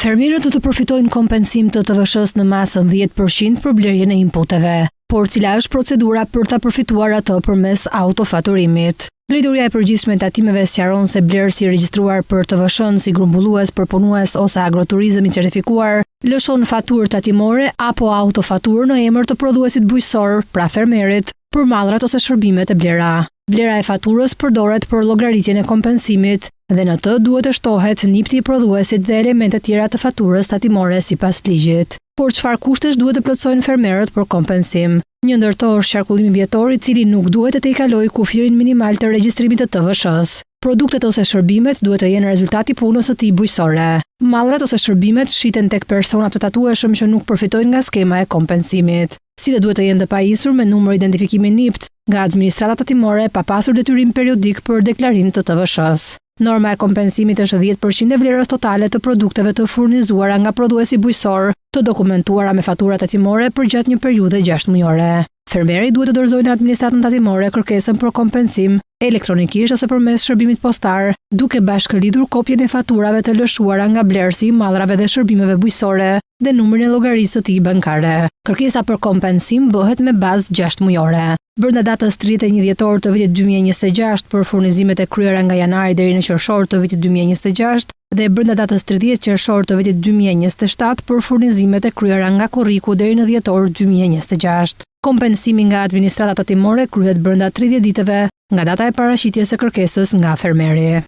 Fermerët do të përfitojnë kompensim të TVSH-s në masën 10% për blerjen e inputeve, por cila është procedura për ta përfituar atë përmes autofaturimit. Drejtoria e përgjithshme e tatimeve sqaron se blerësi i regjistruar për TVSH-n si grumbullues, përpunues ose agroturizëm i certifikuar lëshon faturë tatimore apo autofaturë në emër të prodhuesit bujqësor, pra fermerit, për mallrat ose shërbimet e blera. Blera e faturës përdoret për llogaritjen e kompensimit dhe në të duhet të shtohet nipti i prodhuesit dhe elementet tjera të faturës tatimore sipas ligjit. Por çfarë kushtesh duhet të plotësojnë fermerët për kompensim? Një ndër to është qarkullimi vjetor i cili nuk duhet të tejkalojë kufirin minimal të regjistrimit të TVSH-s. Produktet ose shërbimet duhet të jenë rezultati i punës së tij bujqësore. Mallrat ose shërbimet shiten tek persona të tatueshëm që nuk përfitojnë nga skema e kompensimit. Si dhe duhet të jenë të pajisur me numër identifikimi NIPT nga administrata tatimore pa pasur detyrim periodik për deklarim të TVSH-s. Norma e kompensimit është 10% e vlerës totale të produkteve të furnizuara nga prodhuesi bujqësor, të dokumentuara me fatura tatimore për gjatë një periudhe 6 mujore. Fermeri duhet të dorëzojë në administratën tatimore kërkesën për kompensim elektronikisht ose përmes shërbimit postar, duke bashkëlidhur kopjen e faturave të lëshuara nga blerësi i mallrave dhe shërbimeve bujqësore dhe numrin e llogarisë së tij bankare. Kërkesa për kompensim bëhet me bazë 6 mujore. Brenda datës 31 dhjetor të vitit 2026 për furnizimet e kryera nga janari deri në qershor të vitit 2026 dhe brenda datës 30 qershor të vitit 2027 për furnizimet e kryera nga korriku deri në dhjetor 2026. Kompensimi nga administrata tatimore kryhet brenda 30 ditëve nga data e paraqitjes së kërkesës nga fermeri.